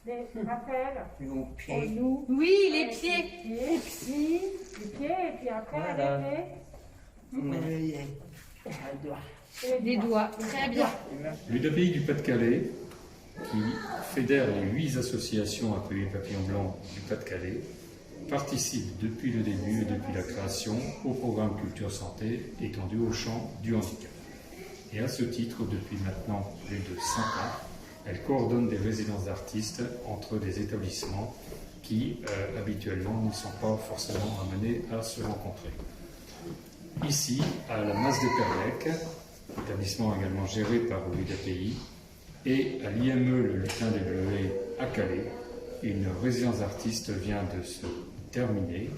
Raphaël, Mon pied. nous. Oui, les pieds. Les pieds, et puis après Voilà. les Les doigts. Très bien. L'UDAPI du Pas-de-Calais, qui fédère les 8 associations appelées Papillon Blanc du Pas-de-Calais, participe depuis le début et depuis la création au programme Culture Santé étendu au champ du handicap. Et à ce titre, depuis maintenant plus de 5 ans, elle coordonne des résidences d'artistes entre des établissements qui, habituellement, ne sont pas forcément amenés à se rencontrer. Ici, à la Masse des Perlecs, établissement également géré par l'UDAPI, et à l'IME Le Lutin des Bleuets à Calais, une résidence d'artistes vient de se terminer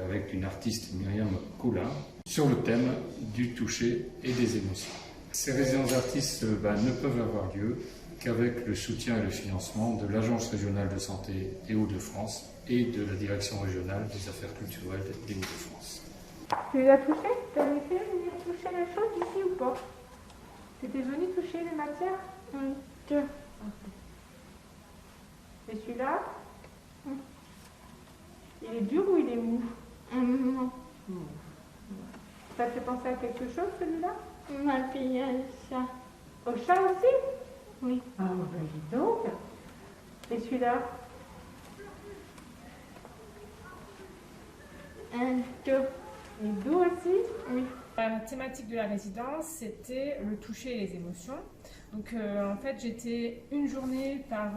avec une artiste Myriam Coulin sur le thème du toucher et des émotions. Ces résidences d'artistes ne peuvent avoir lieu qu'avec le soutien et le financement de l'Agence régionale de santé des Hauts-de-France et de la Direction régionale des affaires culturelles des Hauts-de-France. Tu les as touchés? Tu avais fait venir toucher les choses ici ou pas? Tu étais venu toucher les matières? Deux. Et celui-là? Il est dur ou il est mou? Non. Ça te fait penser à quelque chose celui-là? On a payé ça. Au chat aussi? Oui. Ah ben dis donc. Et celui-là? Deux. Il est doux aussi? Oui. La thématique de la résidence, c'était le toucher et les émotions. Donc en fait, j'étais une journée par...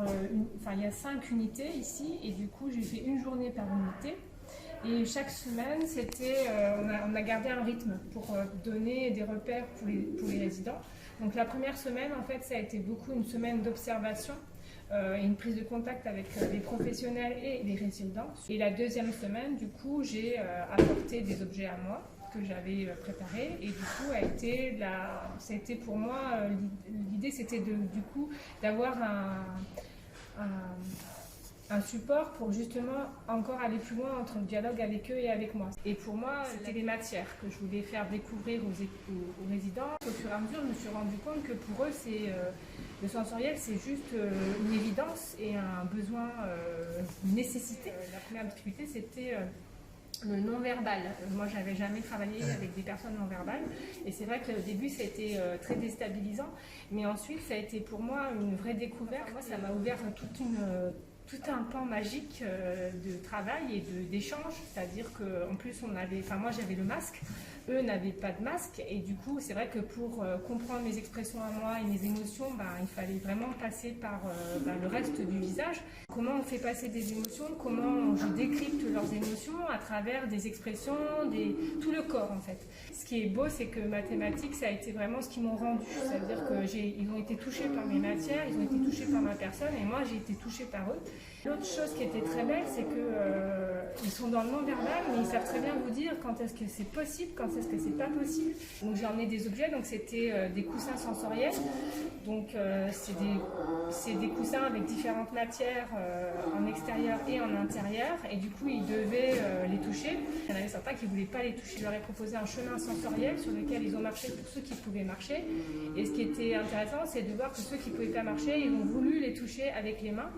il y a 5 unités ici, et du coup, j'ai fait une journée par unité. Et chaque semaine, on a gardé un rythme pour donner des repères pour les résidents. Donc la première semaine, en fait, ça a été beaucoup une semaine d'observation et une prise de contact avec les professionnels et les résidents. Et la deuxième semaine, du coup, j'ai apporté des objets à moi que j'avais préparés, et du coup ça a été pour moi, l'idée c'était du coup d'avoir un support pour justement encore aller plus loin entre le dialogue avec eux et avec moi. Et pour moi, c'était les matières que je voulais faire découvrir aux résidents. Au fur et à mesure, je me suis rendu compte que pour eux, le sensoriel, c'est juste une évidence et un besoin, une nécessité. La première difficulté, c'était le non-verbal. Moi, j'avais jamais travaillé avec des personnes non-verbales, et c'est vrai que au début, ça a été très déstabilisant, mais ensuite, ça a été pour moi une vraie découverte. Moi, ça m'a ouvert tout un pan magique de travail et d'échange, c'est-à-dire qu'en plus, moi, j'avais le masque, eux n'avaient pas de masque, et du coup, c'est vrai que pour comprendre mes expressions à moi et mes émotions, il fallait vraiment passer par le reste du visage. Comment on fait passer des émotions, comment je décrypte leurs émotions à travers des expressions, tout le corps en fait. Ce qui est beau, c'est que ma thématique, ça a été vraiment ce qu'ils m'ont rendu, c'est-à-dire qu'ils ont été touchés par mes matières, ils ont été touchés par ma personne, et moi j'ai été touchée par eux. L'autre chose qui était très belle, c'est qu'ils sont dans le non-verbal, mais ils savent très bien vous dire quand est-ce que c'est possible, quand est-ce que c'est pas possible. Donc j'ai emmené des objets, donc c'était des coussins sensoriels, donc c'est des coussins avec différentes matières en extérieur et en intérieur, et du coup ils devaient les toucher. Il y en avait certains qui ne voulaient pas les toucher. Je leur ai proposé un chemin sensoriel sur lequel ils ont marché pour ceux qui pouvaient marcher, et ce qui était intéressant, c'est de voir que ceux qui ne pouvaient pas marcher, ils ont voulu les toucher avec les mains.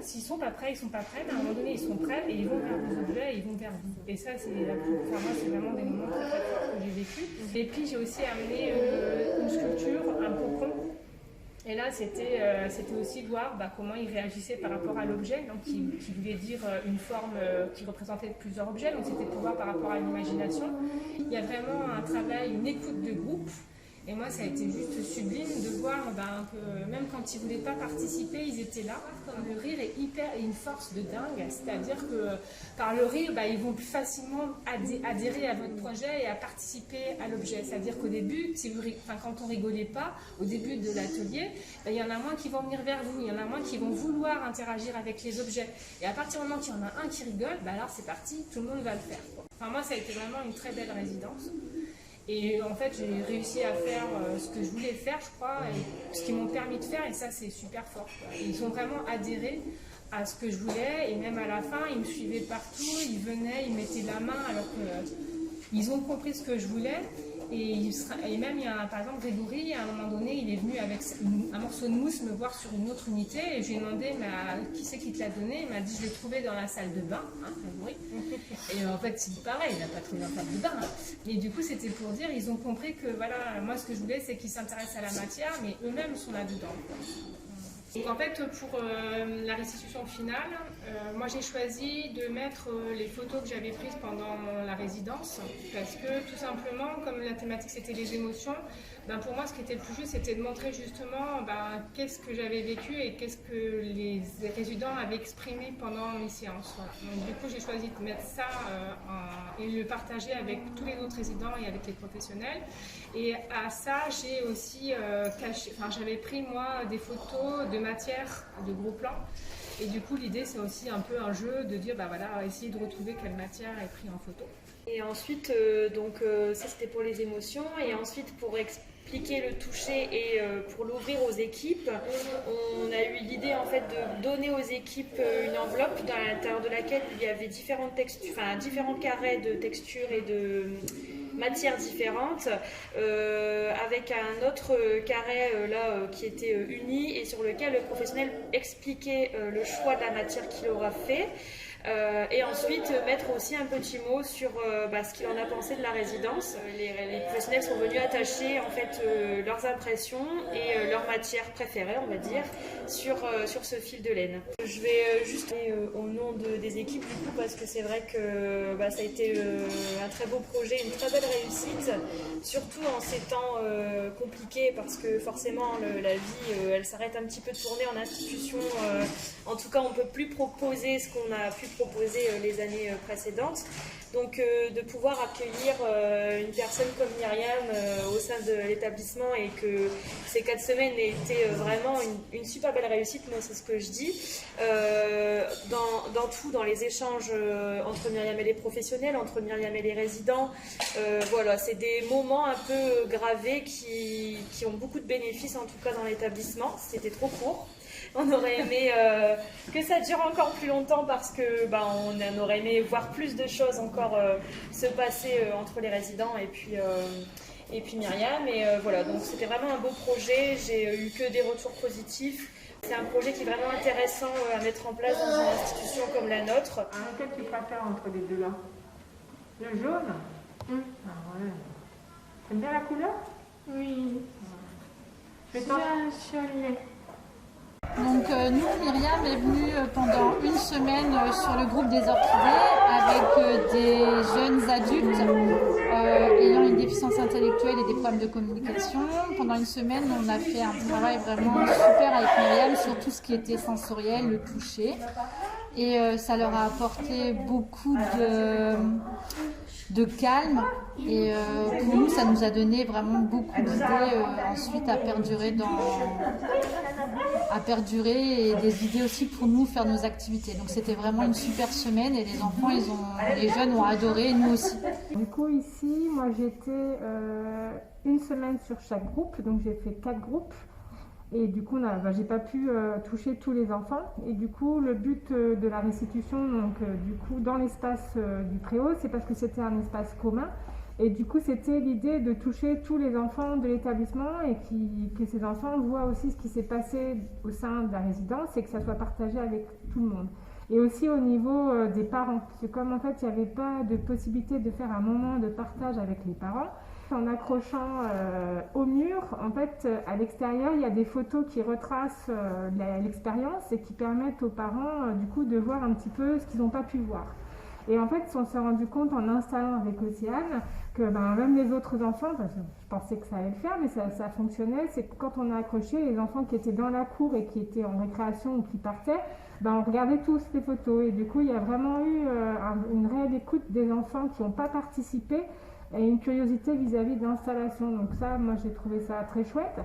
S'ils ne sont pas prêts, ils ne sont pas prêts, mais à un moment donné ils sont prêts et ils vont vers les objets et ils vont vers vous. Et ça, moi, c'est vraiment des moments très très forts que j'ai vécu. Et puis j'ai aussi amené une sculpture, un cocon. Et là, c'était aussi voir comment ils réagissaient par rapport à l'objet, donc qui voulait dire une forme qui représentait plusieurs objets, donc c'était pour voir par rapport à l'imagination. Il y a vraiment un travail, une écoute de groupe. Et moi, ça a été juste sublime de voir que même quand ils ne voulaient pas participer, ils étaient là. Comme le rire est une force de dingue, c'est-à-dire que par le rire, ils vont plus facilement adhérer à votre projet et à participer à l'objet. C'est-à-dire qu'au début, quand on rigolait pas, au début de l'atelier, il y en a moins qui vont venir vers vous, il y en a moins qui vont vouloir interagir avec les objets. Et à partir du moment qu'il y en a un qui rigole, alors c'est parti, tout le monde va le faire. Enfin, moi, ça a été vraiment une très belle résidence. Et en fait, j'ai réussi à faire ce que je voulais faire, je crois, et ce qu'ils m'ont permis de faire, et ça, c'est super fort. Et ils ont vraiment adhéré à ce que je voulais, et même à la fin, ils me suivaient partout, ils venaient, ils mettaient la main, alors qu'ils ont compris ce que je voulais, Et même, par exemple, Grégory, à un moment donné, il est venu avec un morceau de mousse me voir sur une autre unité et je lui ai demandé qui c'est qui te l'a donné. Il m'a dit je l'ai trouvé dans la salle de bain, hein, Grégory. Et en fait, c'est pareil, il n'a pas trouvé dans la salle de bain. Hein. Et du coup, c'était pour dire, ils ont compris que voilà, moi ce que je voulais, c'est qu'ils s'intéressent à la matière, mais eux-mêmes sont là-dedans. Donc en fait, pour la restitution finale, moi j'ai choisi de mettre les photos que j'avais prises pendant la résidence parce que tout simplement, comme la thématique c'était les émotions, ben pour moi ce qui était le plus juste c'était de montrer justement qu'est-ce que j'avais vécu et qu'est-ce que les résidents avaient exprimé pendant mes séances. Voilà. Donc du coup j'ai choisi de mettre ça et le partager avec tous les autres résidents et avec les professionnels. Et à ça j'ai aussi j'avais pris moi des photos de matière, de gros plans. Et du coup, l'idée, c'est aussi un peu un jeu de dire, voilà, essayer de retrouver quelle matière est prise en photo. Et ensuite, ça c'était pour les émotions. Et ensuite, pour expliquer le toucher et pour l'ouvrir aux équipes, on a eu l'idée en fait de donner aux équipes une enveloppe dans l'intérieur de laquelle il y avait différents carrés de textures et de matières différentes, avec un autre carré qui était uni et sur lequel le professionnel expliquait le choix de la matière qu'il aura fait. Et ensuite mettre aussi un petit mot sur ce qu'il en a pensé de la résidence. Les professionnels sont venus attacher en fait leurs impressions et leurs matières préférées, on va dire, sur ce fil de laine. Je vais juste aller au nom des équipes du coup parce que c'est vrai que ça a été un très beau projet, une très belle réussite, surtout en ces temps compliqués parce que forcément la vie elle s'arrête un petit peu de tourner en institution. En tout cas, on ne peut plus proposer ce qu'on a pu proposer les années précédentes. Donc de pouvoir accueillir une personne comme Myriam au sein de l'établissement et que ces 4 semaines aient été vraiment une super belle réussite, moi c'est ce que je dis. Dans les échanges entre Myriam et les professionnels, entre Myriam et les résidents, voilà, c'est des moments un peu gravés qui ont beaucoup de bénéfices en tout cas dans l'établissement. C'était trop court. On aurait aimé que ça dure encore plus longtemps parce que on aurait aimé voir plus de choses encore se passer entre les résidents et puis Myriam. Et voilà, donc c'était vraiment un beau projet. J'ai eu que des retours positifs. C'est un projet qui est vraiment intéressant à mettre en place dans une institution comme la nôtre. Quel tu préfères entre les deux là? Le jaune? Ah ouais. T'aimes bien la couleur? Oui. Je vais C'est un cholet. Donc nous, Myriam est venue pendant une semaine sur le groupe des orchidées avec des jeunes adultes ayant une déficience intellectuelle et des problèmes de communication. Pendant une semaine, on a fait un travail vraiment super avec Myriam sur tout ce qui était sensoriel, le toucher. Et ça leur a apporté beaucoup de calme et pour nous ça nous a donné vraiment beaucoup d'idées ensuite à perdurer et des idées aussi pour nous faire nos activités. Donc c'était vraiment une super semaine et les enfants, les jeunes ont adoré et nous aussi. Du coup ici, moi j'étais une semaine sur chaque groupe, donc j'ai fait 4 groupes. Et du coup, j'ai pas pu toucher tous les enfants. Et du coup, le but de la restitution, donc du coup, dans l'espace du Préau, c'est parce que c'était un espace commun. Et du coup, c'était l'idée de toucher tous les enfants de l'établissement et que ces enfants voient aussi ce qui s'est passé au sein de la résidence et que ça soit partagé avec tout le monde. Et aussi au niveau des parents, parce que comme en fait, il n'y avait pas de possibilité de faire un moment de partage avec les parents, en accrochant au mur, en fait, à l'extérieur, il y a des photos qui retracent l'expérience et qui permettent aux parents, du coup, de voir un petit peu ce qu'ils n'ont pas pu voir. Et en fait, on s'est rendu compte en installant avec Océane que même les autres enfants, parce que je pensais que ça allait le faire, mais ça fonctionnait, c'est que quand on a accroché, les enfants qui étaient dans la cour et qui étaient en récréation ou qui partaient, on regardait tous les photos. Et du coup, il y a vraiment eu une réelle écoute des enfants qui n'ont pas participé et une curiosité vis-à-vis de l'installation. Donc ça, moi j'ai trouvé ça très chouette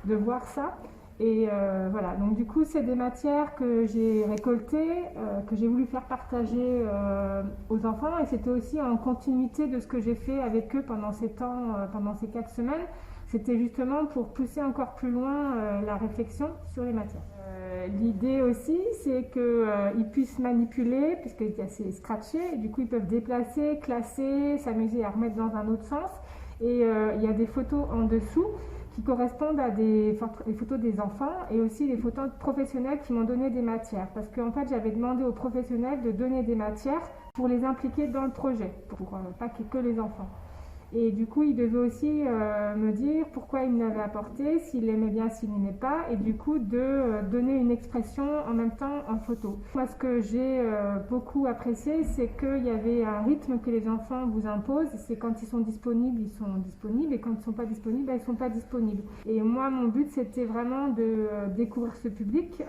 de voir ça. Et voilà, donc du coup c'est des matières que j'ai récoltées, que j'ai voulu faire partager aux enfants, et c'était aussi en continuité de ce que j'ai fait avec eux pendant ces temps, pendant ces 4 semaines. C'était justement pour pousser encore plus loin la réflexion sur les matières. L'idée aussi, c'est qu'ils puissent manipuler, puisque c'est scratché, et du coup ils peuvent déplacer, classer, s'amuser à remettre dans un autre sens. Et il y a des photos en dessous qui correspondent à les photos des enfants et aussi les photos professionnels qui m'ont donné des matières. Parce qu'en fait, j'avais demandé aux professionnels de donner des matières pour les impliquer dans le projet, pour pas qu'il y ait que les enfants. Et du coup, il devait aussi me dire pourquoi il me l'avait apporté, s'il l'aimait bien, s'il n'aimait pas, et du coup de donner une expression en même temps en photo. Moi, ce que j'ai beaucoup apprécié, c'est qu'il y avait un rythme que les enfants vous imposent. C'est quand ils sont disponibles, et quand ils ne sont pas disponibles, ils ne sont pas disponibles. Et moi, mon but, c'était vraiment de découvrir ce public,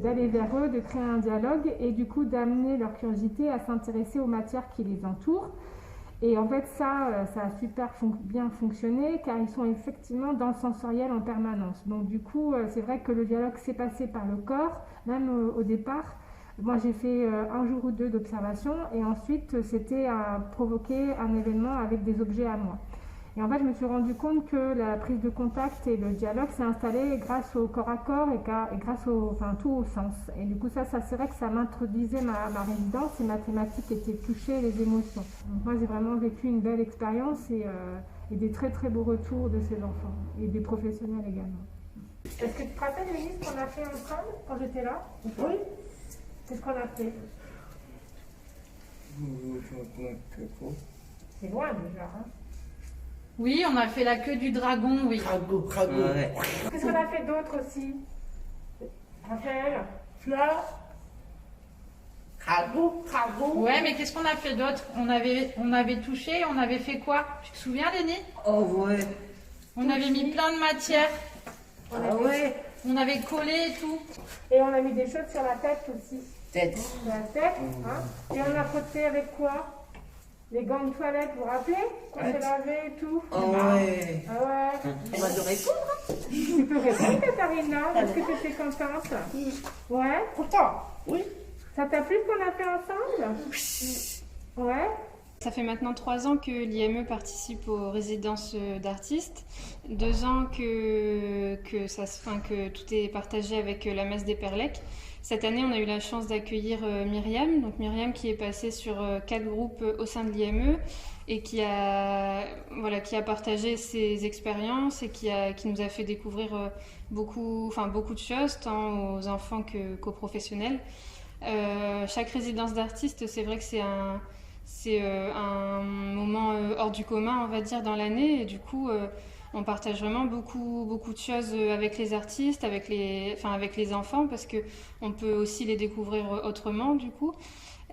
d'aller vers eux, de créer un dialogue, et du coup d'amener leur curiosité à s'intéresser aux matières qui les entourent. Et en fait, ça a super bien fonctionné car ils sont effectivement dans le sensoriel en permanence. Donc du coup, c'est vrai que le dialogue s'est passé par le corps, même au départ. Moi, j'ai fait un jour ou deux d'observation et ensuite, c'était à provoquer un événement avec des objets à moi. Et en fait, je me suis rendu compte que la prise de contact et le dialogue s'est installé grâce au corps à corps et grâce tout au sens. Et du coup, ça c'est vrai que ça m'introduisait ma résidence et ma thématique était toucher les émotions. Donc moi, j'ai vraiment vécu une belle expérience et des très très beaux retours de ces enfants et des professionnels également. Est-ce que tu te rappelles, Lénie, ce qu'on a fait ensemble quand j'étais là? Oui. C'est ce qu'on a fait. C'est loin déjà, hein? Oui, on a fait la queue du dragon, oui. Dragon. Ouais. Qu'est-ce qu'on a fait d'autre aussi? Raphaël? Fleur. Dragon. Ouais, mais qu'est-ce qu'on a fait d'autre? On avait touché, on avait fait quoi? Tu te souviens, Lénie? Oh ouais. On avait mis plein de matière. Ah ouais. On avait collé et tout. Et on a mis des choses sur la tête aussi. Tête. La tête, hein? Et on a frotté avec quoi? Les gants de toilette, vous vous rappelez? Qu'on s'est lavé et tout. Oh ouais. Ah ouais. On va te répondre. Tu peux répondre, Katharina? Est-ce que tu étais contente? Ouais. Content. Oui. Ça t'a plu ce qu'on a fait ensemble? Ouais. Ça fait maintenant 3 ans que l'IME participe aux résidences d'artistes, 2 ans que tout est partagé avec la Messe des Perlecques. Cette année, on a eu la chance d'accueillir Myriam, donc Myriam qui est passée sur 4 groupes au sein de l'IME et qui a partagé ses expériences et qui nous a fait découvrir beaucoup de choses, tant aux enfants qu'aux professionnels. Chaque résidence d'artistes, c'est vrai que c'est un moment hors du commun, on va dire, dans l'année. Et du coup, on partage vraiment beaucoup de choses avec les artistes, avec les enfants, parce qu'on peut aussi les découvrir autrement, du coup.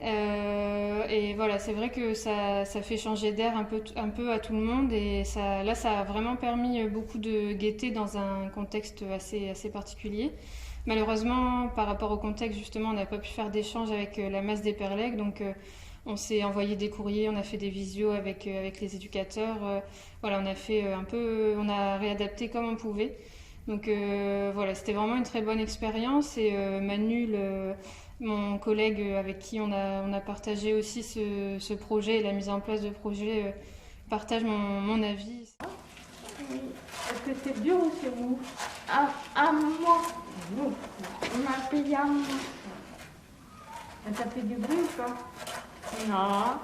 Et voilà, c'est vrai que ça fait changer d'air un peu à tout le monde. Et ça a vraiment permis beaucoup de gaieté dans un contexte assez particulier. Malheureusement, par rapport au contexte, justement, on n'a pas pu faire d'échange avec la Messe des Perlecques, donc on s'est envoyé des courriers, on a fait des visios avec les éducateurs. Voilà, on a réadapté comme on pouvait. Donc voilà, c'était vraiment une très bonne expérience. Et Manu, mon collègue avec qui on a partagé aussi ce projet et la mise en place de projet, partage mon avis. Est-ce que c'est dur ou c'est mou? À moi. On m'a payé à moi. Ça fait du bruit ou pas? Non.